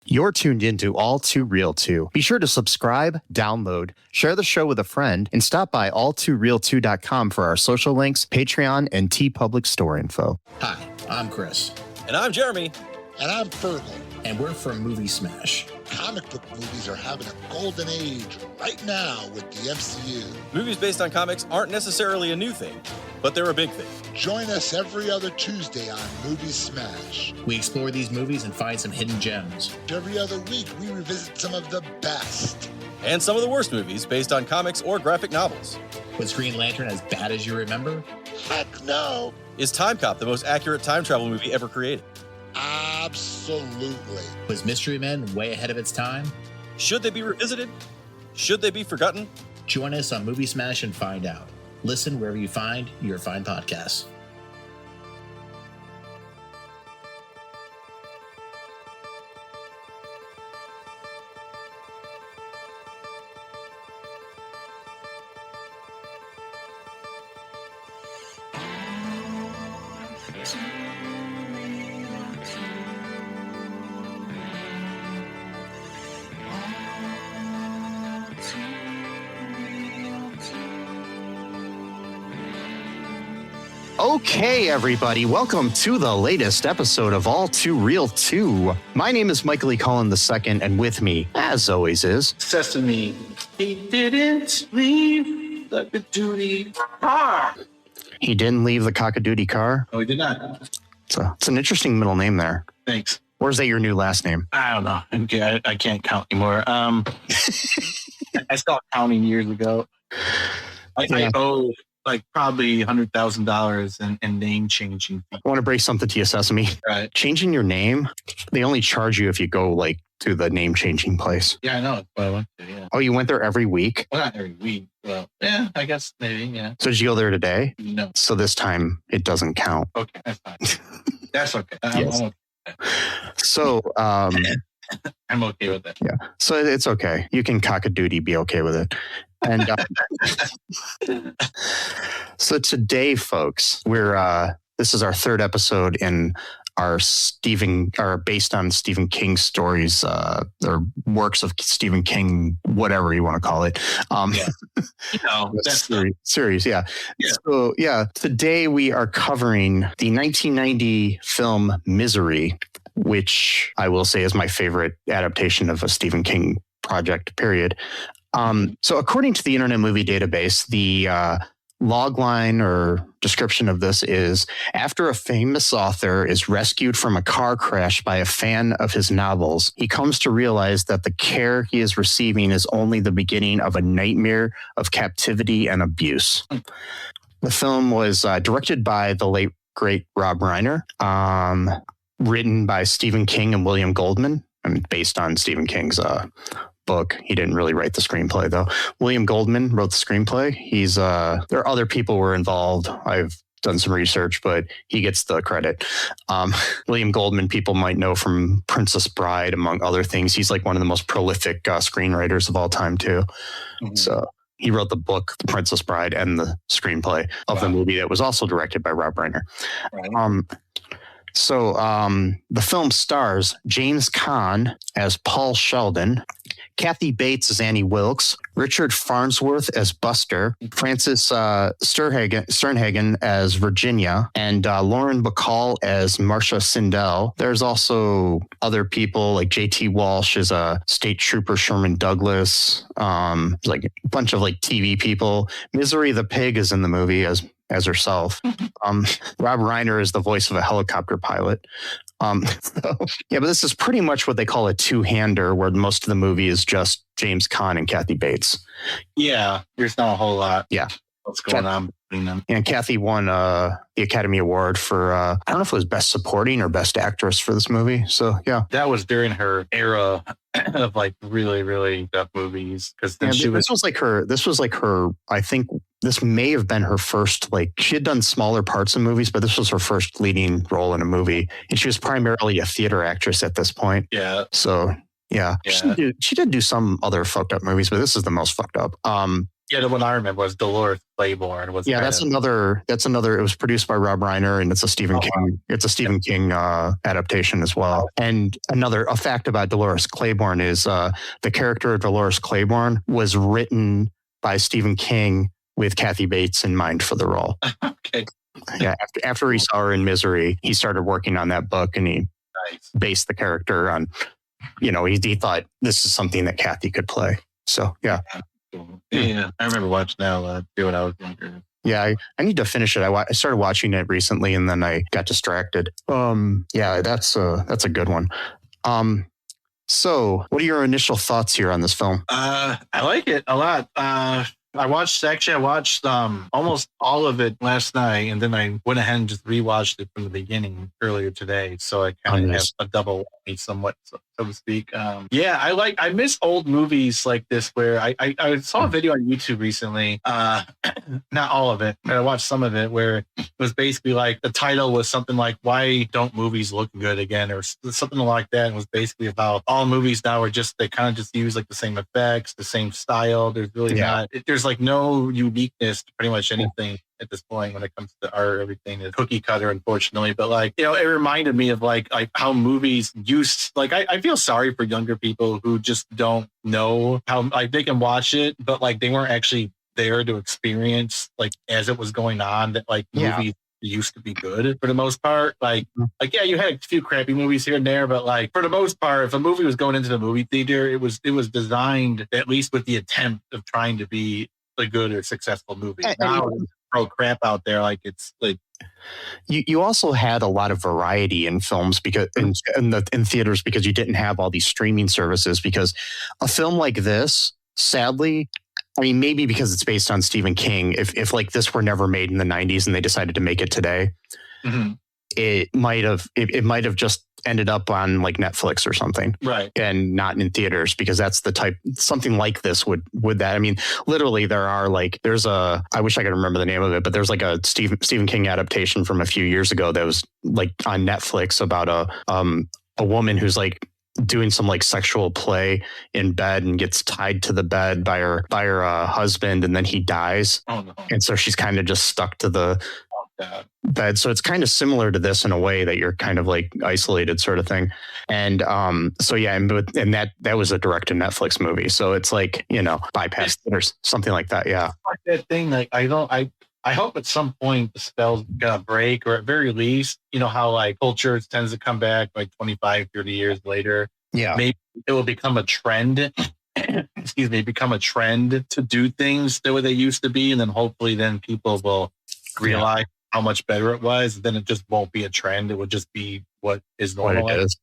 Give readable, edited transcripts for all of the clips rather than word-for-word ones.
You're tuned into All Too Real 2. Be sure to subscribe, download, share the show with a friend, and stop by all2real2.com for our social links, Patreon, and TeePublic store info. Hi, I'm Chris. And I'm Jeremy. And I'm Fergal. And we're from Movie Smash. Comic book movies are having a golden age right now with the MCU. Movies based on comics aren't necessarily a new thing, but they're a big thing. Join us every other Tuesday on Movie Smash. We explore these movies and find some hidden gems. Every other week, we revisit some of the best. And some of the worst movies based on comics or graphic novels. Was Green Lantern as bad as you remember? Heck no! Is Time Cop the most accurate time travel movie ever created? Absolutely. Was Mystery Men way ahead of its time? Should they be revisited? Should they be forgotten? Join us on Movie Smash and find out. Listen wherever you find your fine podcasts. Okay, everybody, welcome to the latest episode of All Too Real 2. My name is Michael E. Cullen II, and with me, as always, is... Sesame. He didn't leave the Cock-a-doodle car. He didn't leave the Cock-a-doodle car? No, he did not. It's an interesting middle name there. Thanks. Or is that your new last name? I don't know. Okay, I can't count anymore. I stopped counting years ago. I owe like probably $100,000 in name changing fees. I want to break something to you, Sesame. Right. Changing your name, they only charge you if you go like to the name changing place. Yeah, I know. But I went to, yeah. Oh, you went there every week? Well, not every week. Well, yeah, I guess maybe, yeah. So did you go there today? No. So this time it doesn't count. Okay, that's fine. That's okay. Yes. I'm okay. So, I'm okay with that. Yeah. So it's okay. You can cock-a-doodle be okay with it. And so today, folks, we're this is our third episode in our based on Stephen King stories, or works of Stephen King, whatever you want to call it. Yeah. You know, that's series. Yeah. Yeah. So yeah, today we are covering the 1990 film Misery, which I will say is my favorite adaptation of a Stephen King project, period. So according to the Internet Movie Database, the log line or description of this is: after a famous author is rescued from a car crash by a fan of his novels, he comes to realize that the care he is receiving is only the beginning of a nightmare of captivity and abuse. The film was directed by the late, great Rob Reiner, written by Stephen King and William Goldman, and based on Stephen King's book. He didn't really write the screenplay, though. William Goldman wrote the screenplay. There are other people who were involved. I've done some research, but he gets the credit. William Goldman, people might know from Princess Bride, among other things. He's like one of the most prolific screenwriters of all time, too. Mm-hmm. So he wrote the book, The Princess Bride, and the screenplay of the movie that was also directed by Rob Reiner. Right. So the film stars James Caan as Paul Sheldon, Kathy Bates as Annie Wilkes, Richard Farnsworth as Buster, Frances Sternhagen as Virginia, and Lauren Bacall as Marcia Sindel. There's also other people like J.T. Walsh as a state trooper, Sherman Douglas, like a bunch of like TV people. Misery the pig is in the movie as herself. Rob Reiner is the voice of a helicopter pilot. But this is pretty much what they call a two-hander, where most of the movie is just James Caan and Kathy Bates. Yeah, there's not a whole lot. Yeah. What's going on between them? And Kathy won the Academy Award for, I don't know if it was Best Supporting or Best Actress for this movie. So, yeah. That was during her era of like really, really tough movies. Because then this was like her, I think this may have been her first, like, she had done smaller parts in movies, but this was her first leading role in a movie. And she was primarily a theater actress at this point. Yeah. So, yeah. She did do some other fucked up movies, but this is the most fucked up. Yeah, the one I remember was Dolores Claiborne. That's another. It was produced by Rob Reiner, and it's a Stephen King. It's a Stephen King adaptation as well. And a fact about Dolores Claiborne is the character of Dolores Claiborne was written by Stephen King with Kathy Bates in mind for the role. Okay. Yeah, after he saw her in Misery, he started working on that book, and he based the character on, he thought this is something that Kathy could play. So yeah. Yeah, I remember watching that a lot too when I was younger. Yeah, I need to finish it. I started watching it recently, and then I got distracted. Yeah, that's a good one. So what are your initial thoughts here on this film? I like it a lot. I watched almost all of it last night, and then I went ahead and just rewatched it from the beginning earlier today. So I kind of have a double whammy somewhat, so to speak. I miss old movies like this where I saw a video on YouTube recently, not all of it, but I watched some of it where it was basically like the title was something like "Why Don't Movies Look Good Again?" or something like that. It was basically about all movies now are they kind of just use like the same effects, the same style. There's really there's like no uniqueness to pretty much anything at this point when it comes to art. Everything is cookie cutter, unfortunately. But like, it reminded me of like how movies used, like I feel sorry for younger people who just don't know how like they can watch it, but like they weren't actually there to experience like as it was going on that like movies used to be good for the most part. Like you had a few crappy movies here and there, but like for the most part, if a movie was going into the movie theater, it was designed at least with the attempt of trying to be a good or successful movie. Now throw crap out there like it's like. You also had a lot of variety in films because in theaters because you didn't have all these streaming services. Because a film like this, sadly, I mean, maybe because it's based on Stephen King, if like this were never made in the 90s and they decided to make it today, it might have just ended up on like Netflix or something. Right. And not in theaters, because that's the type, something like this would that. I mean, literally I wish I could remember the name of it, but there's like a Stephen King adaptation from a few years ago that was like on Netflix about a woman who's like doing some like sexual play in bed and gets tied to the bed by her husband, and then he dies. Oh, no. And so she's kind of just stuck to the bed. So it's kind of similar to this in a way that you're kind of like isolated sort of thing. And and that was a direct to Netflix movie. So it's like, bypass theaters, something like that. Yeah. Like that thing, like I hope at some point the spell's gonna break, or at very least, how like culture tends to come back like 25, 30 years later. Yeah. Maybe it will become a trend. Become a trend to do things the way they used to be. And then hopefully then people will realize how much better it was. Then it just won't be a trend. It would just be what is normal. What it is.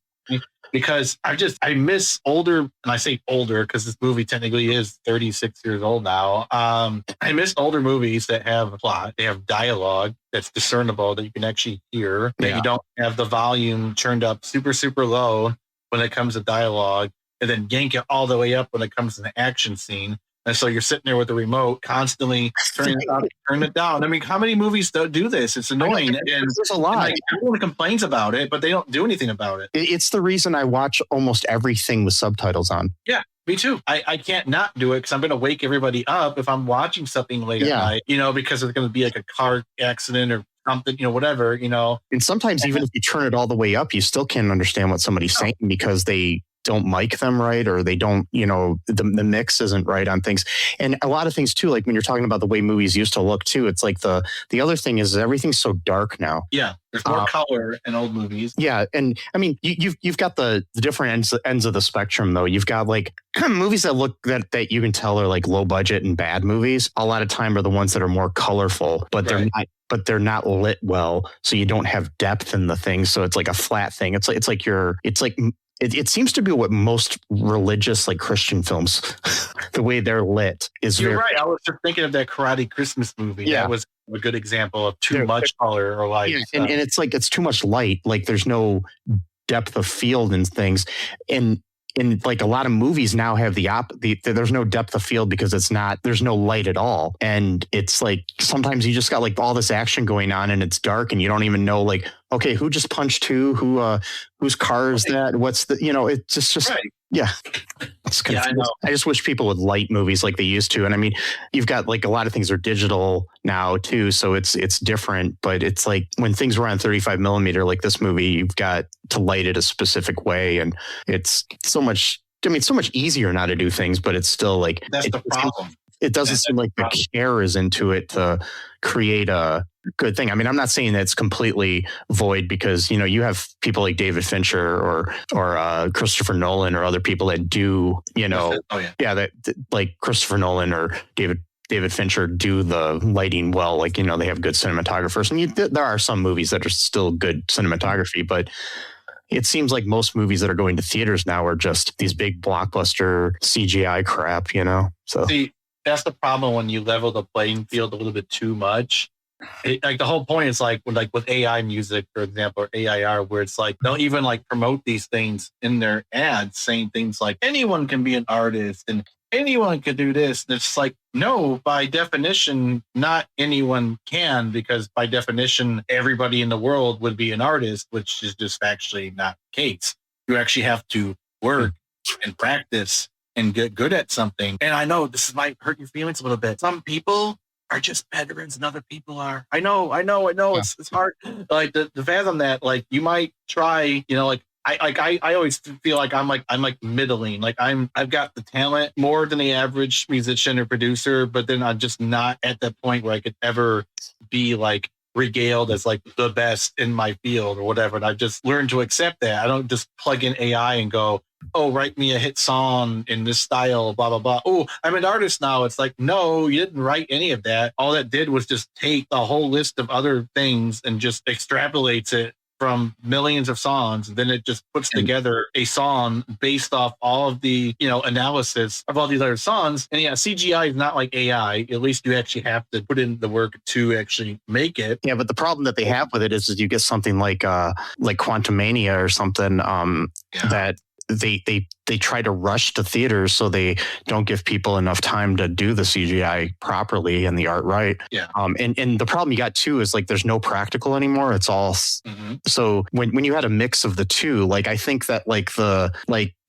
Because I miss older, and I say older because this movie technically is 36 years old now. I miss older movies that have a plot, they have dialogue that's discernible, that you can actually hear, that you don't have the volume turned up super, super low when it comes to dialogue, and then yank it all the way up when it comes to the action scene. And so you're sitting there with the remote constantly turning it down. I mean, how many movies do this? It's annoying. And there's a lot. Like, everyone complains about it, but they don't do anything about it. It's the reason I watch almost everything with subtitles on. Yeah, me too. I can't not do it because I'm going to wake everybody up if I'm watching something late at night, because it's going to be like a car accident or something, whatever, And sometimes even if you turn it all the way up, you still can't understand what somebody's saying because they don't mic them right, or they don't, the mix isn't right on things. And a lot of things too, like when you're talking about the way movies used to look too, it's like the other thing is everything's so dark now. Yeah. There's more color in old movies. Yeah. And I mean, you've got the different ends of the spectrum though. You've got like movies that look that you can tell are like low budget and bad movies. A lot of time are the ones that are more colorful, but they're not lit well. So you don't have depth in the thing. So it's like a flat thing. It seems to be what most religious, like Christian films, the way they're lit is. You're right. I was just thinking of that Karate Christmas movie. Yeah. That was a good example of too much color or light. Yeah, and it's like it's too much light. Like there's no depth of field in things. And like a lot of movies now have there's no depth of field because there's no light at all. And it's like sometimes you just got like all this action going on and it's dark and you don't even know like, okay, who just punched who, whose car is that? What's the, it's just, right. Yeah. It's Yeah, I know. I just wish people would light movies like they used to. And I mean, you've got like a lot of things are digital now too, so it's different. But it's like when things were on 35 millimeter, like this movie, you've got to light it a specific way, and it's so much. I mean, it's so much easier now to do things, but it's still like That's the problem. It doesn't seem like the care is into it to create a good thing. I mean, I'm not saying that it's completely void because, you know, you have people like David Fincher or Christopher Nolan or other people that do, you know, that like Christopher Nolan or David Fincher do the lighting well. Like, you know, they have good cinematographers, and there are some movies that are still good cinematography, but it seems like most movies that are going to theaters now are just these big blockbuster CGI crap, you know? So see, that's the problem when you level the playing field a little bit too much. Like the whole point is like with AI music, for example, or AIR, where it's like they'll even like promote these things in their ads, saying things like anyone can be an artist and anyone could do this. And it's like, no, by definition, not anyone can, because by definition, everybody in the world would be an artist, which is just factually not the case. You actually have to work and practice and get good at something. And I know this might hurt your feelings a little bit. Some people are just veterans and other people are. I know. Yeah. It's hard. Like the fathom that, like, you might try, you know, like I always feel like I'm middling. Like I've got the talent more than the average musician or producer, but then I'm just not at that point where I could ever be like regaled as like the best in my field or whatever. And I've just learned to accept that. I don't just plug in AI and go, oh, write me a hit song in this style, blah, blah, blah. Oh, I'm an artist now. It's like, no, you didn't write any of that. All that did was just take a whole list of other things and just extrapolates it from millions of songs. And then it just puts together a song based off all of the, you know, analysis of all these other songs. And yeah, CGI is not like AI. At least you actually have to put in the work to actually make it. Yeah, but the problem that they have with it is you get something like Quantum Mania or something that they try to rush to theaters, so they don't give people enough time to do the CGI properly and the art right. Yeah. And the problem you got too is like there's no practical anymore. It's all so when you had a mix of the two, like I think that like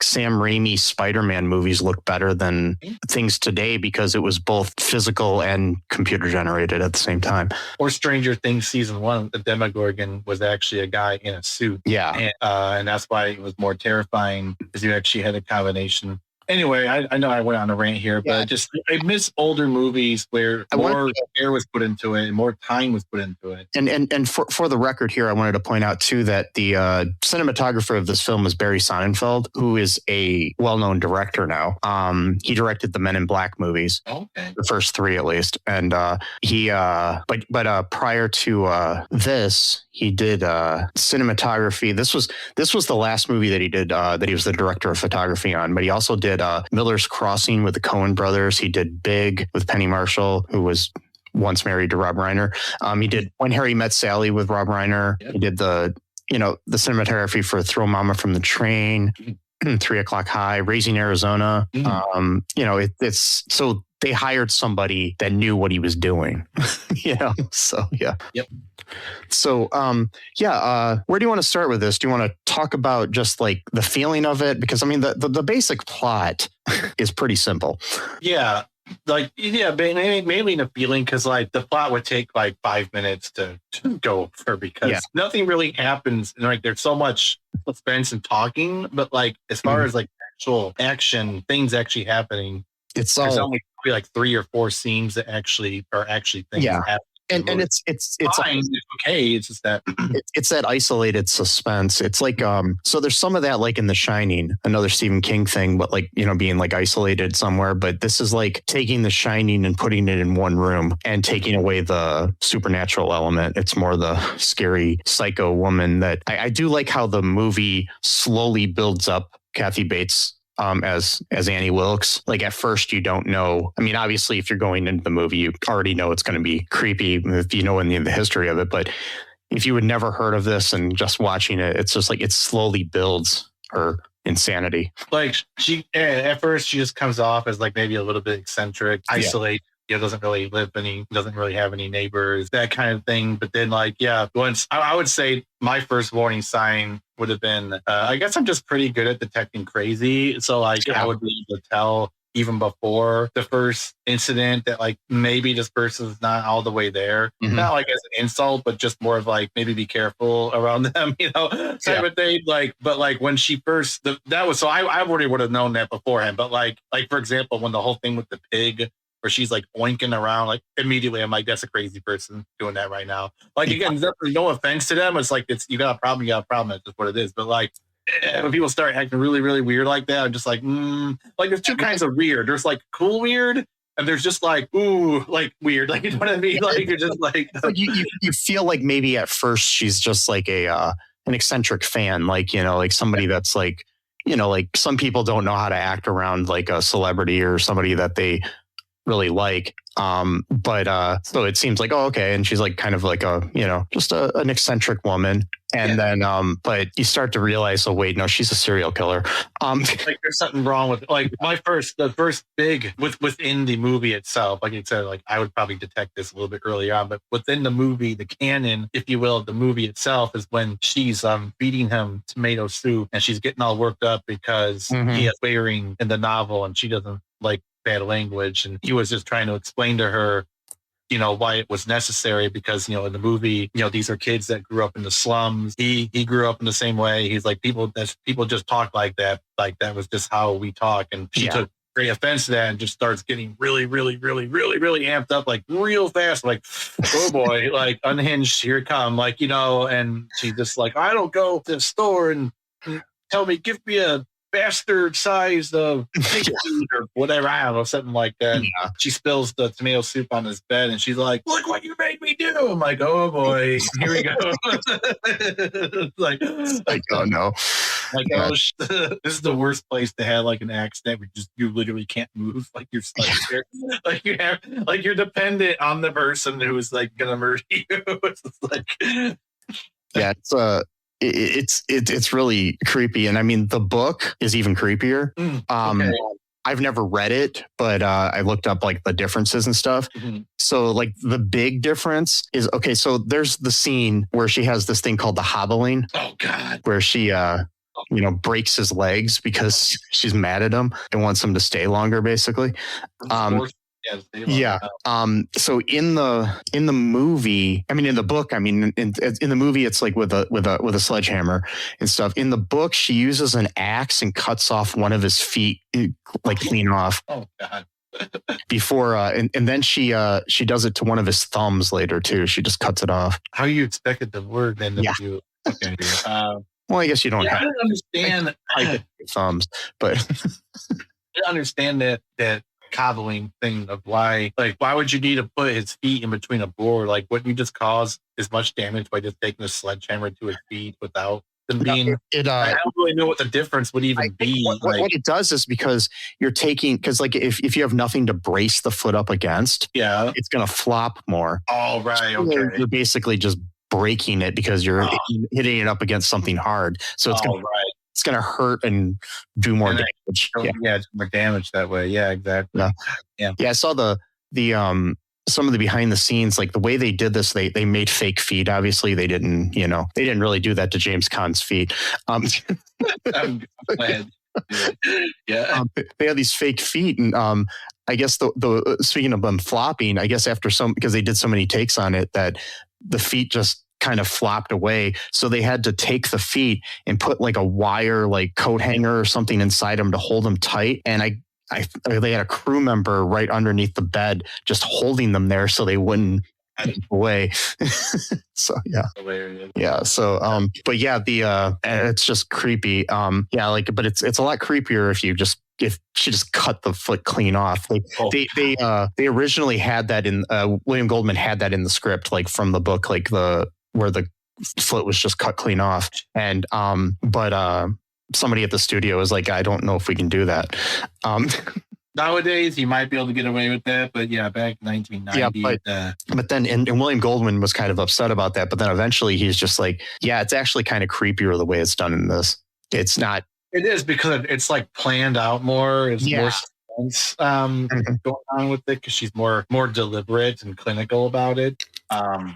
Sam Raimi Spider-Man movies look better than things today because it was both physical and computer generated at the same time. Or Stranger Things season 1, the Demogorgon was actually a guy in a suit. Yeah. And that's why it was more terrifying, because you actually had a combination. Anyway, I know I went on a rant here, but I miss older movies where more care was put into it and more time was put into it. And for the record here, I wanted to point out too that the cinematographer of this film is Barry Sonnenfeld, who is a well-known director now. He directed the Men in Black movies, the first 3 at least, and but prior to this, he did cinematography. This was the last movie that he did that he was the director of photography on, but he also did Miller's Crossing with the Coen brothers. He did Big with Penny Marshall, who was once married to Rob Reiner. He did When Harry Met Sally with Rob Reiner. Yep. He did the cinematography for Throw Mama from the Train, 3 O'Clock High, Raising Arizona. It's so they hired somebody that knew what he was doing, so yeah. Yep. So, where do you want to start with this? Do you want to talk about just like the feeling of it? Because I mean, the basic plot is pretty simple. Yeah. Mainly the feeling, because like the plot would take like 5 minutes to go over, because nothing really happens. And like there's so much suspense and talking, but like as far as like actual action, things actually happening, there's only probably like 3 or 4 scenes that actually are things happening. And it's fine. It's okay. It's just that it's that isolated suspense. It's like so there's some of that like in The Shining, another Stephen King thing, but like, being like isolated somewhere. But this is like taking The Shining and putting it in one room and taking away the supernatural element. It's more the scary psycho woman that I do like how the movie slowly builds up Kathy Bates as Annie Wilkes. Like at first you don't know. I mean, obviously if you're going into the movie, you already know it's going to be creepy if you know the history of it. But if you had never heard of this and just watching it, it's just like it slowly builds her insanity. Like she at first she just comes off as like maybe a little bit eccentric, isolated. doesn't really doesn't really have any neighbors, that kind of thing. But then like, yeah, once I would say my first warning sign would have been, I guess I'm just pretty good at detecting crazy. So like I would be able to tell even before the first incident that like maybe this person's not all the way there. Not like as an insult, but just more of like maybe be careful around them, type of thing. Like, but like when she first that was, so I already would have known that beforehand. But like for example, when the whole thing with the pig where she's like oinking around, like immediately I'm like, that's a crazy person doing that right now. Like again, no offense to them. It's like you got a problem, That's just what it is. But like when people start acting really, really weird like that, I'm just like, like there's two kinds of weird. There's like cool weird, and there's just like, ooh, like weird. Like, you know what I mean? Like you're just like you feel like maybe at first she's just like an eccentric fan, like, like somebody that's like, like some people don't know how to act around like a celebrity or somebody that they really like. But so it seems like, oh, okay. And she's like kind of like just an eccentric woman. And then, but you start to realize, oh, wait, no, she's a serial killer. Like there's something wrong with like the first big within the movie itself. Like you said, like I would probably detect this a little bit earlier on, but within the movie, the canon, if you will, of the movie itself is when she's feeding him tomato soup and she's getting all worked up because he is swearing in the novel and she doesn't like bad language, and he was just trying to explain to her why it was necessary because in the movie these are kids that grew up in the slums. He grew up in the same way. He's like, people just talk like that was just how we talk. And she took great offense to that and just starts getting really, really, really, really, really amped up, like real fast, like, oh boy, like unhinged, here it come, like, and she's just like, I don't go to the store and tell me, give me a bastard size of or whatever, I don't know, something like that. She spills the tomato soup on his bed and she's like, look what you made me do. I'm like, oh boy, here we go. like oh no, like this is the worst place to have like an accident where you literally can't move, like you're like you're dependent on the person who is like gonna murder you. It's like it's really creepy. And I mean, the book is even creepier. I've never read it, but I looked up like the differences and stuff. So like the big difference is, okay, so there's the scene where she has this thing called the hobbling. Oh God. Where she breaks his legs because she's mad at him and wants him to stay longer, basically. So in the movie, I mean, in the book, I mean, in the movie, it's like with a sledgehammer and stuff. In the book, she uses an axe and cuts off one of his feet, like clean off. Oh God. Before and then she does it to one of his thumbs later too. She just cuts it off. How you expected the word then? Okay. Well, I guess you don't. I don't understand thumbs, but I understand that cobbling thing of why would you need to put his feet in between a board? Like, wouldn't you just cause as much damage by just taking a sledgehammer to his feet without them being? I don't really know what the difference would even be. What it does is because you're taking, because like if you have nothing to brace the foot up against, it's going to flop more. Oh, right. Okay. You're basically just breaking it because you're hitting it up against something hard. So it's it's going to hurt and do more damage. It's more damage that way. Yeah, exactly. Yeah. I saw the some of the behind the scenes, like the way they did this, they made fake feet. Obviously they didn't really do that to James Caan's feet. I'm glad. They had these fake feet, and I guess the speaking of them flopping, I guess because they did so many takes on it that the feet just kind of flopped away. So they had to take the feet and put like a wire, like coat hanger or something inside them to hold them tight. And they had a crew member right underneath the bed, just holding them there so they wouldn't get away. So hilarious. So but it's just creepy. But it's a lot creepier if she just cut the foot clean off. They originally had that in William Goldman had that in the script, like from the book, like where the foot was just cut clean off. And but somebody at the studio was like, I don't know if we can do that. Nowadays, you might be able to get away with that, but back in 1990. But then, and William Goldman was kind of upset about that. But then eventually, he's just like, it's actually kind of creepier the way it's done in this. It's not. It is because it's like planned out more. It's more sense going on with it because she's more deliberate and clinical about it.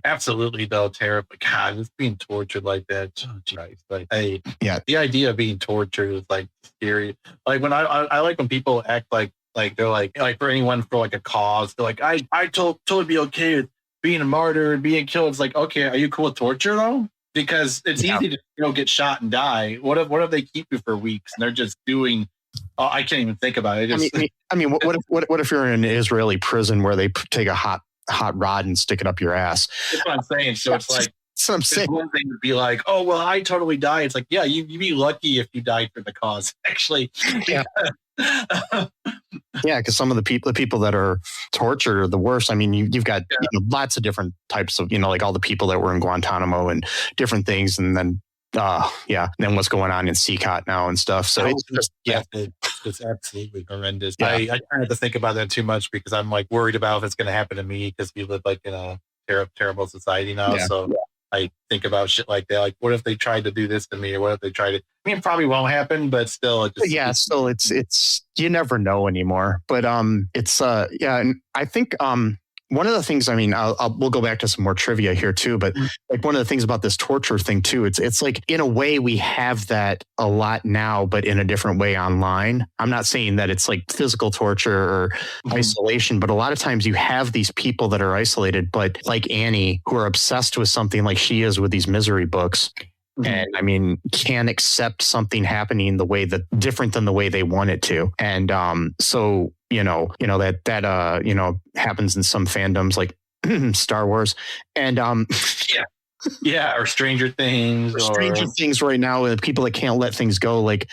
Absolutely though, terrible. God, it's being tortured like that. Oh, Christ. Like, the idea of being tortured is like scary. Like when I like when people act like they're like for anyone for like a cause, they're like, I totally be okay with being a martyr and being killed. It's like, okay, are you cool with torture though? Because it's easy to get shot and die. What if they keep you for weeks and they're just doing? Oh, I can't even think about it. What if you're in an Israeli prison where they take a hot rod and stick it up your ass? That's what I'm saying. So it's like, that's what I'm saying. One thing would be like, oh well, I totally die. It's like, yeah, you'd be lucky if you died for the cause. Actually, yeah. Yeah, because some of the people that are tortured are the worst. I mean, you've got lots of different types of, like all the people that were in Guantanamo and different things, and then then what's going on in CCOT now and stuff. So it's just it's absolutely horrendous. Yeah. I try not to think about that too much because I'm like worried about if it's going to happen to me because we live like in a terrible society now. Yeah. So I think about shit like that. Like, what if they tried to do this to me, or what if they tried to? I mean, it probably won't happen, but still, it's you never know anymore. But and I think one of the things, I mean, we'll go back to some more trivia here too, but like one of the things about this torture thing too, it's like in a way we have that a lot now, but in a different way online. I'm not saying that it's like physical torture or isolation, but a lot of times you have these people that are isolated, but like Annie, who are obsessed with something like she is with these misery books. And I mean, can't accept something happening different than the way they want it to. And so, that happens in some fandoms like Star Wars. And or Stranger Things. Stranger Things right now, people that can't let things go. Like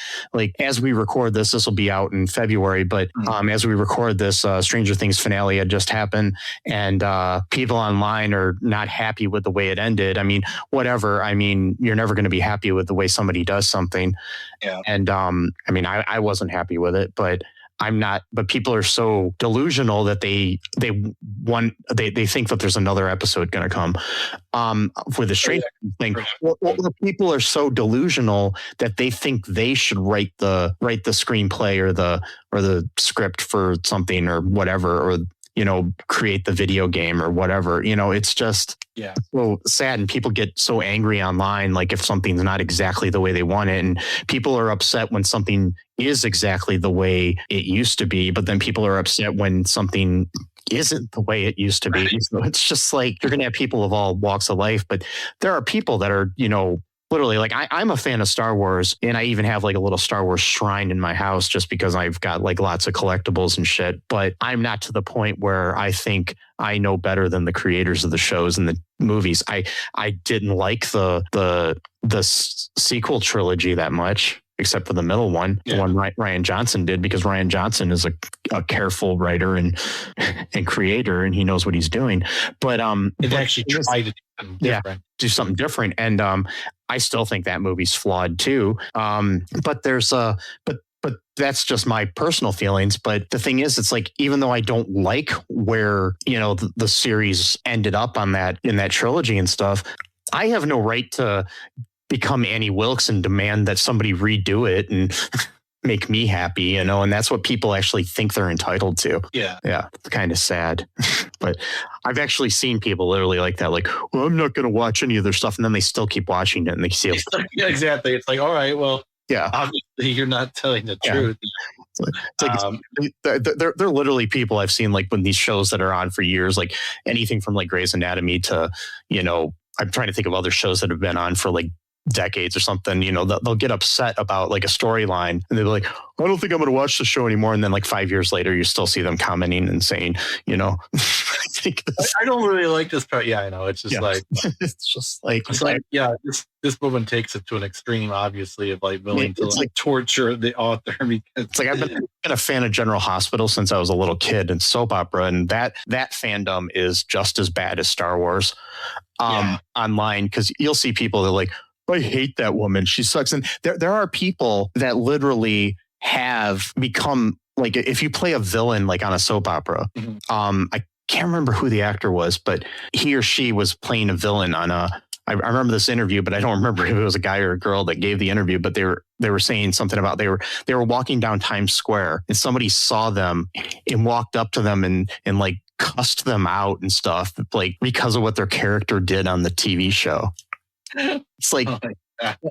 as we record this will be out in February, but as we record this, Stranger Things finale had just happened, and people online are not happy with the way it ended. I mean, whatever. I mean, you're never going to be happy with the way somebody does something. Yeah. And I mean, I wasn't happy with it, but I'm not, but people are so delusional that they think that there's another episode going to come with the Stranger thing. Well, people are so delusional that they think they should write the screenplay or the script for something or whatever, or create the video game or whatever. It's just so sad, and people get so angry online, like if something's not exactly the way they want it, and people are upset when something is exactly the way it used to be, but then people are upset when something isn't the way it used to be. Right. So it's just like you're going to have people of all walks of life, but there are people that are, literally, like I'm a fan of Star Wars, and I even have like a little Star Wars shrine in my house just because I've got like lots of collectibles and shit. But I'm not to the point where I think I know better than the creators of the shows and the movies. I didn't like the sequel trilogy that much, except for the middle one, the one Rian Johnson did, because Rian Johnson is a careful writer and creator, and he knows what he's doing. But it actually tried to do something different. And I still think that movie's flawed too. But there's but that's just my personal feelings. But the thing is, it's like, even though I don't like where, the series ended up in that trilogy and stuff, I have no right to become Annie Wilkes and demand that somebody redo it and make me happy, and that's what people actually think they're entitled to. Yeah. It's kind of sad. But I've actually seen people literally like that, like, well, I'm not going to watch any of their stuff. And then they still keep watching it, and they see it. Yeah, exactly. It's like, all right, well, obviously you're not telling the truth. They're literally people I've seen, like, when these shows that are on for years, like anything from like Grey's Anatomy to, I'm trying to think of other shows that have been on for like decades or something, they'll get upset about like a storyline, and they'll be like, I don't think I'm going to watch the show anymore. And then like 5 years later, you still see them commenting and saying, I think I don't really like this part. Yeah, I know. It's just like, this woman takes it to an extreme, obviously, of like willing to like torture the author. It's like, I've been a fan of General Hospital since I was a little kid, and soap opera, and that fandom is just as bad as Star Wars online, because you'll see people that are like, I hate that woman, she sucks. And there are people that literally have become, like, if you play a villain like on a soap opera, I can't remember who the actor was, but he or she was playing a villain on I remember this interview, but I don't remember if it was a guy or a girl that gave the interview, but they were saying something about they were walking down Times Square and somebody saw them and walked up to them and like cussed them out and stuff, like because of what their character did on the TV show. It's like,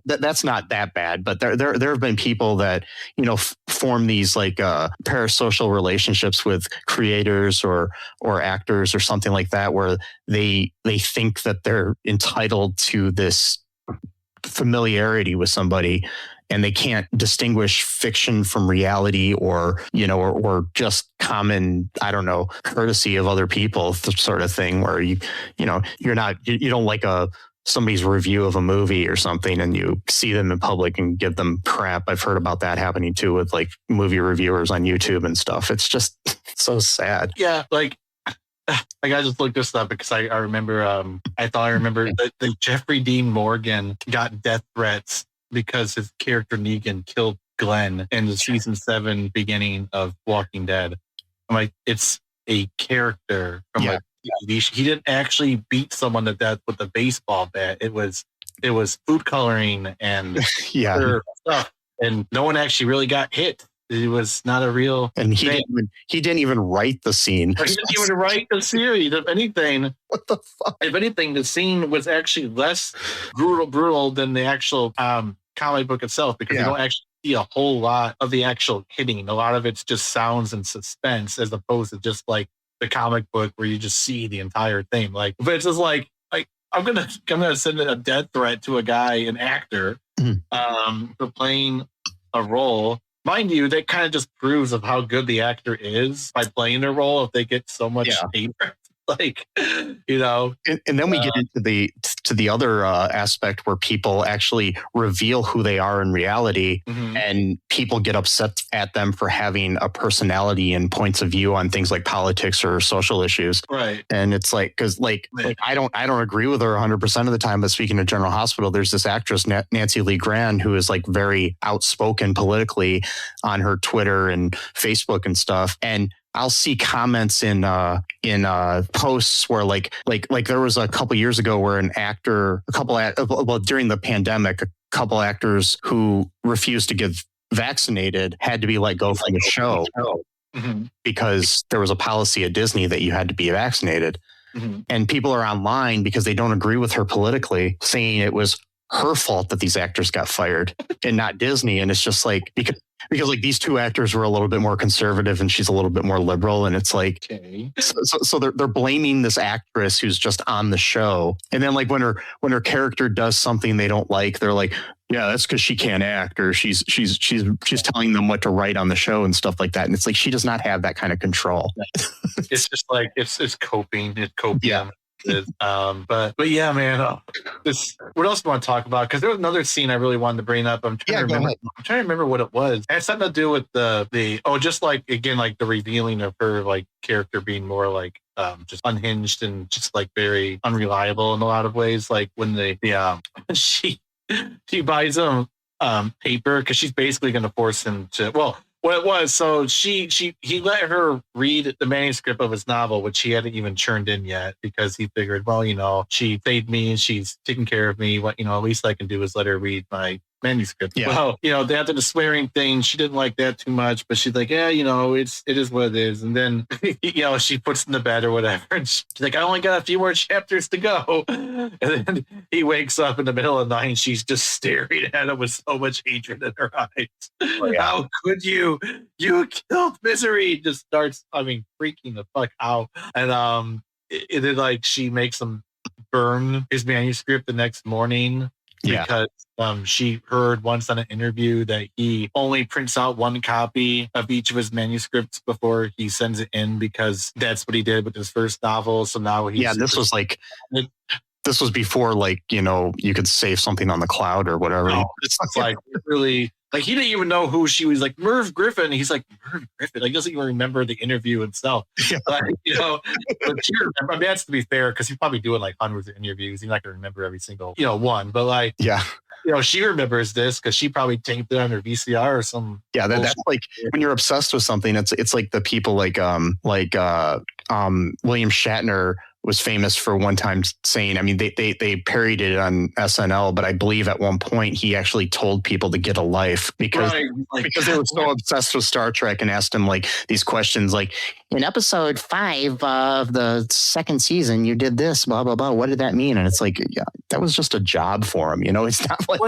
that's not that bad, but there have been people that, form these like parasocial relationships with creators or actors or something like that, where they think that they're entitled to this familiarity with somebody, and they can't distinguish fiction from reality or just common, I don't know, courtesy of other people sort of thing, where you don't like somebody's review of a movie or something and you see them in public and give them crap. I've heard about that happening too with like movie reviewers on YouTube and stuff. It's just so sad. Yeah. Like I just looked this up because I remember, I remember that Jeffrey Dean Morgan got death threats because his character Negan killed Glenn in the season 7 beginning of Walking Dead. I'm like, it's a character from like he didn't actually beat someone to death with a baseball bat. It was food coloring and other stuff, and no one actually really got hit. It was not a real. And he didn't even write the scene. He didn't even write the series. If anything, what the fuck? If anything, the scene was actually less brutal than the actual comic book itself, because you don't actually see a whole lot of the actual hitting. A lot of it's just sounds and suspense, as opposed to just like the comic book where you just see the entire thing. Like, but it's just like I'm gonna send a death threat to a guy, an actor, for playing a role. Mind you, that kind of just proves of how good the actor is by playing their role. If they get so much hate, like, and then we get into the other aspect where people actually reveal who they are in reality, and people get upset at them for having a personality and points of view on things like politics or social issues. Right. And it's like, because like I don't agree with her 100% of the time, but speaking of General Hospital, there's this actress Nancy Lee Grahn who is like very outspoken politically on her Twitter and Facebook and stuff, and I'll see comments in posts where like there was a couple years ago where during the pandemic, a couple actors who refused to get vaccinated had to be let go from the show because there was a policy at Disney that you had to be vaccinated. And people are online because they don't agree with her politically, saying it was her fault that these actors got fired and not Disney. And it's just like, because like these two actors were a little bit more conservative and she's a little bit more liberal. And it's like, so they're blaming this actress who's just on the show. And then like when her character does something they don't like, they're like, yeah, that's because she can't act, or she's telling them what to write on the show and stuff like that. And it's like, she does not have that kind of control. It's just like, it's coping. It's coping. Yeah. But yeah, man. What else do you want to talk about? Because there was another scene I really wanted to bring up. I'm trying to remember what it was. It had something to do with just like, again, like the revealing of her like character being more like just unhinged and just like very unreliable in a lot of ways. Like when she buys him paper because she's basically going to force him to. Well, what it was, so he let her read the manuscript of his novel, which he hadn't even churned in yet, because he figured, well, she saved me and she's taking care of me. What, at least I can do is let her read my manuscript. Yeah. Well, after the swearing thing, she didn't like that too much, but she's like, yeah, it is what it is. And then, she puts in the bed or whatever. And she's like, I only got a few more chapters to go. And then he wakes up in the middle of the night and she's just staring at him with so much hatred in her eyes. Oh, yeah. How could you? You killed Misery. Just starts, freaking the fuck out. And then like she makes him burn his manuscript the next morning. Because she heard once on an interview that he only prints out one copy of each of his manuscripts before he sends it in, because that's what he did with his first novel. So now this was before like, you could save something on the cloud or whatever. No, it's like really, like he didn't even know who she was. Like Merv Griffin. He's like, Merv Griffin. Like, doesn't even remember the interview itself. But she remember, that's to be fair, because he's probably doing like hundreds of interviews. He's not going to remember every single, one. But like, she remembers this because she probably taped it on her VCR or some. Yeah, that's like when you're obsessed with something. It's like the people like William Shatner was famous for one time saying, I mean, they parodied it on SNL, but I believe at one point he actually told people to get a life because they were so obsessed with Star Trek and asked him like these questions like, in episode 5 of the second season, you did this, blah, blah, blah. What did that mean? And it's like, yeah, that was just a job for him. You know, it's not like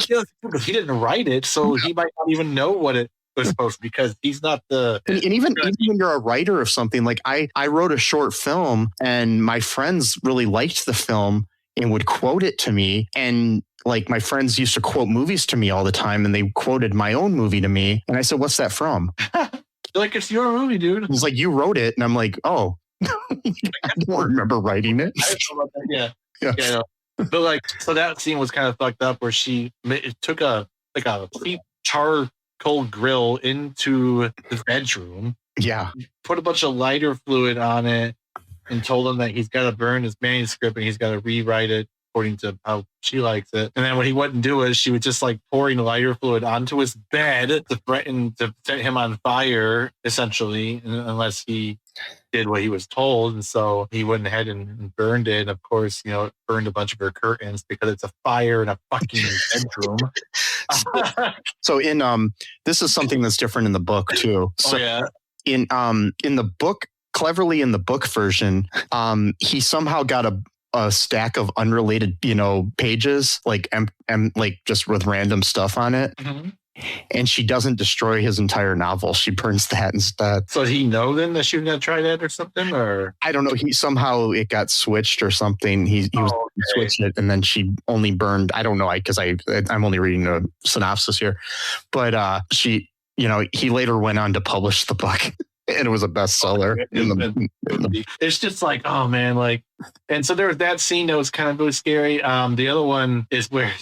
he didn't write it, so he might not even know what it was supposed to be because he's not the. And even when you're a writer of something, like I wrote a short film and my friends really liked the film and would quote it to me. And like my friends used to quote movies to me all the time and they quoted my own movie to me. And I said, what's that from? Like, it's your movie, dude. It was like, you wrote it. And I'm like, oh, I don't remember writing it. I don't know about that. Yeah. But like, so that scene was kind of fucked up where she took a cheap charcoal grill into the bedroom. Yeah. Put a bunch of lighter fluid on it and told him that he's got to burn his manuscript and he's got to rewrite it according to how she likes it. And then when he wouldn't do it, she was just like pouring lighter fluid onto his bed to threaten to set him on fire, essentially, unless he did what he was told. And so he went ahead and burned it. Of course, you know, it burned a bunch of her curtains because it's a fire in a fucking bedroom. So in this is something that's different in the book too. So in the book, cleverly in the book version, he somehow got a stack of unrelated, you know, pages like like just with random stuff on it. Mm-hmm. And she doesn't destroy his entire novel. She burns that instead. So he know then that she was going to try that or something, or I don't know. He somehow it got switched or something. He switched it, and then she only burned. I don't know. Because I'm only reading a synopsis here, but she, you know, he later went on to publish the book. And it was a bestseller. It's just like, oh man, like, and so there was that scene that was kind of really scary. The other one is where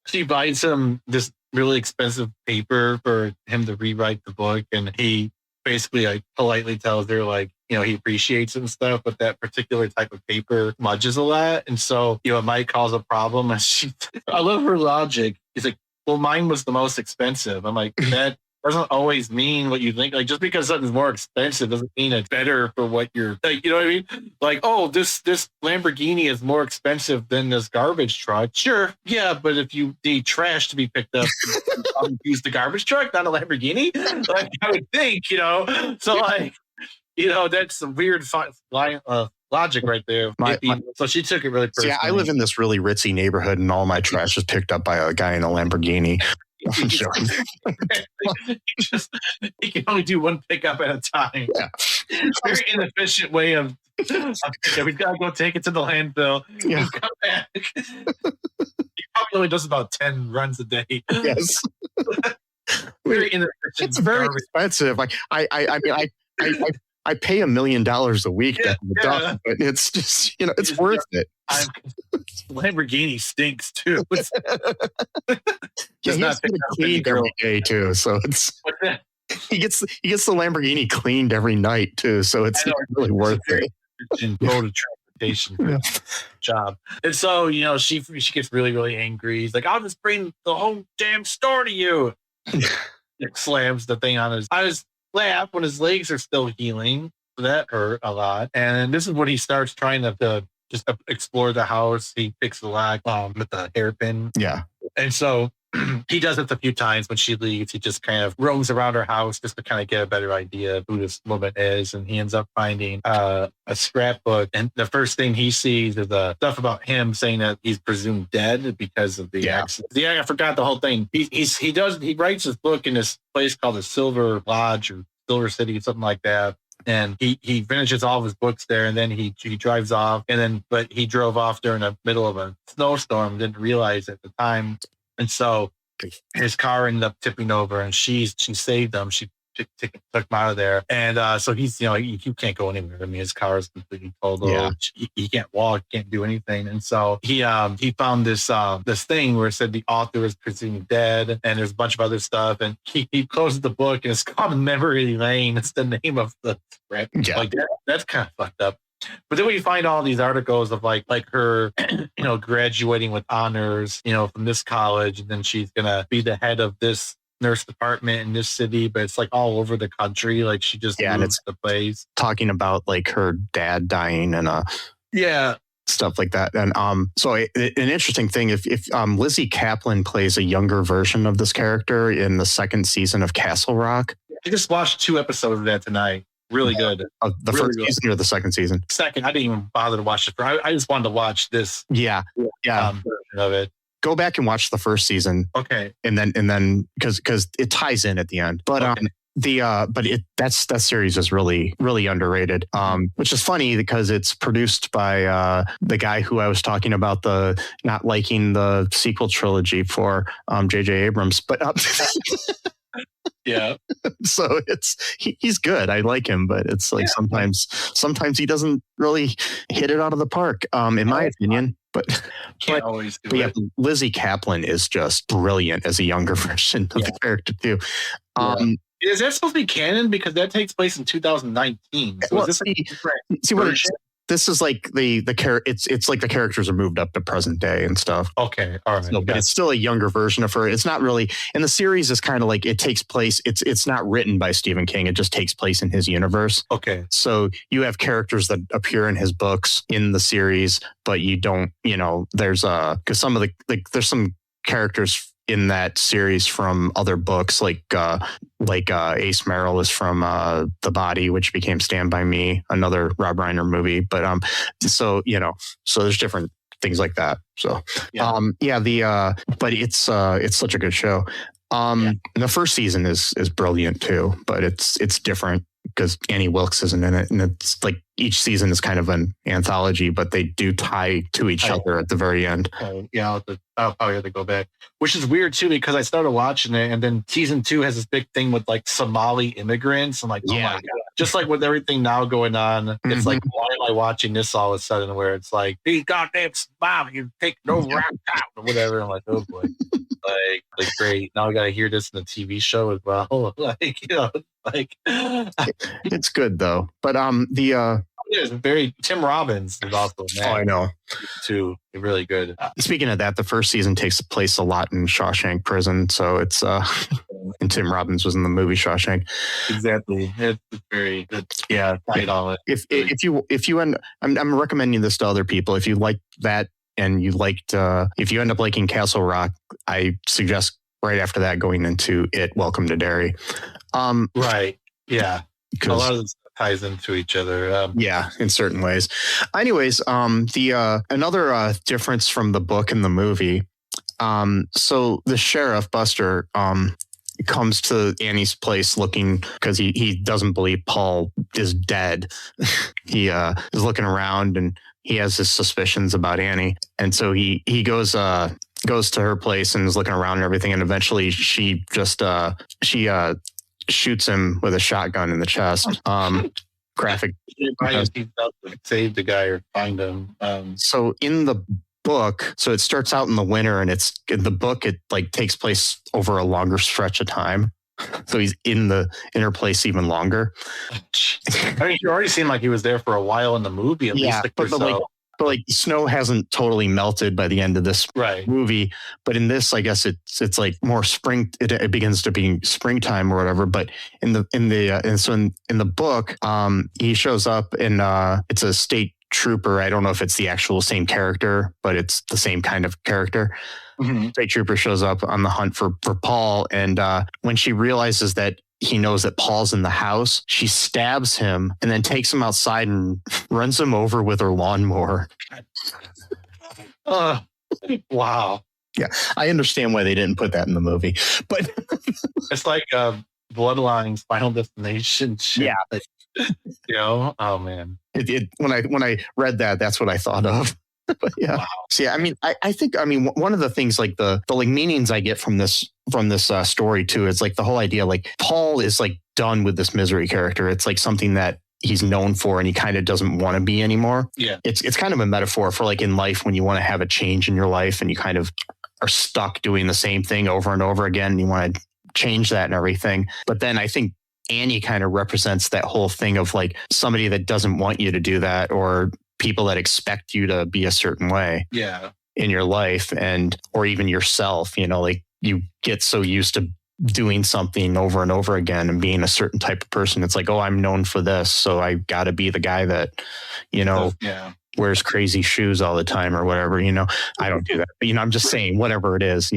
she buys him this really expensive paper for him to rewrite the book, and he basically like politely tells her like, you know, he appreciates it and stuff, but that particular type of paper smudges a lot, and so you know it might cause a problem. And I love her logic. He's like, well, mine was the most expensive. I'm like, that doesn't always mean what you think. Like, just because something's more expensive doesn't mean it's better for what you're like, you know what I mean? Like, oh, this Lamborghini is more expensive than this garbage truck. Sure. Yeah. But if you need trash to be picked up, you use the garbage truck, not a Lamborghini. Like, I would think, you know, so like, you know, that's some weird logic right there. So she took it really personally. Yeah, I live in this really ritzy neighborhood and all my trash is picked up by a guy in a Lamborghini. He can only do one pickup at a time. Yeah. Very inefficient way of we've got to go take it to the landfill and come back. He probably only does about 10 runs a day. Yes. Very inefficient. It's very expensive. Like I mean I pay $1 million a week to the duck, but it's just, you know, it's worth it. Lamborghini stinks too. He's not cleaned every day too, so it's he gets the Lamborghini cleaned every night too, so it's really worth it. Mode of transportation job, and so you know she gets really really angry. He's like, "I'll just bring the whole damn store to you." Slams the thing on his lap when his legs are still healing. So that hurt a lot. And this is when he starts trying to just explore the house. He picks the lock with the hairpin. Yeah. And so he does it a few times when she leaves. He just kind of roams around her house just to kind of get a better idea of who this woman is. And he ends up finding a scrapbook. And the first thing he sees is the stuff about him saying that he's presumed dead because of the accident. Yeah, I forgot the whole thing. He writes his book in this place called the Silver Lodge or Silver City, something like that. And he finishes all of his books there, and then he drives off. But he drove off during the middle of a snowstorm, didn't realize at the time. And so his car ended up tipping over, and she saved him. She took him out of there. And so he's, you know, you can't go anywhere. I mean, his car is completely totaled. Yeah. He can't walk, can't do anything. And so he found this thing where it said the author is presumed dead, and there's a bunch of other stuff. And he closes the book, and it's called Memory Lane. It's the name of the script. Yeah. Like that's kind of fucked up. But then we find all these articles of like her, you know, graduating with honors, you know, from this college, and then she's gonna be the head of this nurse department in this city, but it's like all over the country. Like she just moves the place. Talking about like her dad dying and stuff like that. And so an interesting thing, if Lizzie Kaplan plays a younger version of this character in the second season of Castle Rock. I just watched 2 episodes of that tonight. Really good. The really first good. season or the second season? Second, I didn't even bother to watch it. I just wanted to watch this. Yeah. Version of it. Go back and watch the first season. Okay. And then because it ties in at the end. But okay. That series is really, really underrated. Which is funny because it's produced by the guy who I was talking about the not liking the sequel trilogy for J.J. Abrams, but yeah. So he's good. I like him, but it's like sometimes he doesn't really hit it out of the park, in my opinion. But can't always do it. Yeah, Lizzie Kaplan is just brilliant as a younger version of the character too. Is that supposed to be canon? Because that takes place in 2019. So well, is this this is like it's like the characters are moved up to present day and stuff. Okay, all right. So, but it's still a younger version of her. It's not really, and the series is kind of like it takes place. It's not written by Stephen King. It just takes place in his universe. Okay. So you have characters that appear in his books in the series, but you don't. There's because some of there's some characters in that series from other books, like Ace Merrill is from The Body, which became Stand By Me, another Rob Reiner movie. But so there's different things like that. So but it's such a good show. And the first season is brilliant too, but it's different because Annie Wilkes isn't in it, and it's like each season is kind of an anthology, but they do tie to each other at the very end. I'll probably have to go back, which is weird too, because I started watching it, and then season 2 has this big thing with like Somali immigrants. I'm like, oh my God. Just like with everything now going on, it's like, why am I watching this all of a sudden? Where it's like, these goddamn Somali, you take no rap out or whatever. I'm like, oh boy. like great. Now I got to hear this in the TV show as well. It's good though. But it's very Tim Robbins is also I know too. Really good. Speaking of that, the first season takes place a lot in Shawshank Prison, so it's and Tim Robbins was in the movie Shawshank. Exactly. It's very good. Yeah, tight on it. If you end, I'm recommending this to other people. If you like that and you liked, if you end up liking Castle Rock, I suggest right after that going into Welcome to Derry. Right. Yeah. A lot of this ties into each other. In certain ways. Anyways, the another difference from the book and the movie. So the sheriff Buster comes to Annie's place looking because he doesn't believe Paul is dead. He is looking around and he has his suspicions about Annie, and so he goes to her place and is looking around and everything, and eventually she just shoots him with a shotgun in the chest. Graphic. Save the guy or find him. So in the book, so it starts out in the winter, and it's in the book, it like takes place over a longer stretch of time. So he's in the inner place even longer. I mean, you already seemed like he was there for a while in the movie, at least. But snow hasn't totally melted by the end of this movie. But in this, I guess it's like more spring. It begins to be springtime or whatever. But in the book, he shows up and it's a state trooper. I don't know if it's the actual same character, but it's the same kind of character. Mm-hmm. State trooper shows up on the hunt for Paul, and when she realizes that he knows that Paul's in the house, she stabs him and then takes him outside and runs him over with her lawnmower. Wow. Yeah, I understand why they didn't put that in the movie, but it's like Bloodline's Final Destination shit. Yeah. Oh man. When I read that, that's what I thought of. But yeah. Wow. So yeah, I mean, I think one of the things like the like meanings I get from this story too is like the whole idea like Paul is like done with this misery character. It's like something that he's known for and he kind of doesn't want to be anymore. Yeah. It's kind of a metaphor for like in life when you want to have a change in your life and you kind of are stuck doing the same thing over and over again and you want to change that and everything. But then I think Annie kind of represents that whole thing of like somebody that doesn't want you to do that or people that expect you to be a certain way in your life or even yourself, like you get so used to doing something over and over again and being a certain type of person. It's like, oh, I'm known for this. So I got to be the guy that, wears crazy shoes all the time or whatever, I don't do that, but I'm just saying whatever it is,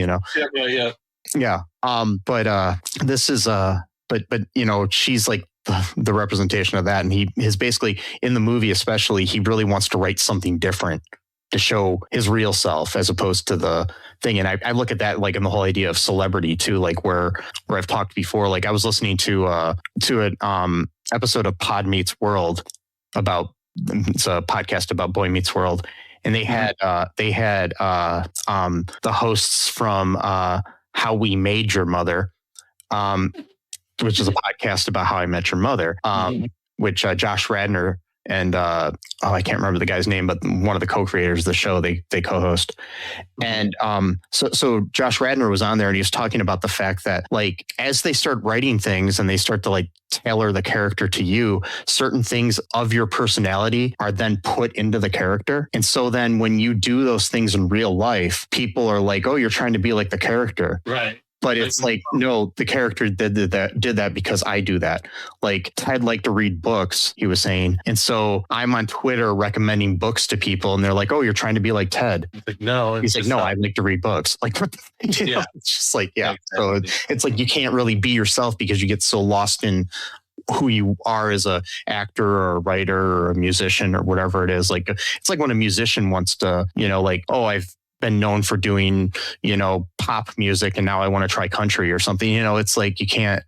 Yeah. But this is but she's like the representation of that. And he is basically in the movie, especially, he really wants to write something different to show his real self as opposed to the thing. And I look at that like in the whole idea of celebrity too, like where I've talked before, like I was listening to an episode of Pod Meets World it's a podcast about Boy Meets World. And they had the hosts from How We Made Your Mother, which is a podcast about how I met your mother, which Josh Radnor and I can't remember the guy's name, but one of the co-creators of the show, they co-host. And so Josh Radnor was on there, and he was talking about the fact that like as they start writing things and they start to like tailor the character to you, certain things of your personality are then put into the character. And so then when you do those things in real life, people are like, oh, you're trying to be like the character. Right. But it's like, no, the character did that because I do that. Like Ted liked to read books, he was saying. And so I'm on Twitter recommending books to people, and they're like, oh, you're trying to be like Ted. He's like, no. He's like, no, I like to read books. Like, it's just like, yeah. Exactly. So it's like you can't really be yourself because you get so lost in who you are as a actor or a writer or a musician or whatever it is. Like, it's like when a musician wants to, like, oh, I've been known for doing, pop music, and now I want to try country or something. It's like you can't,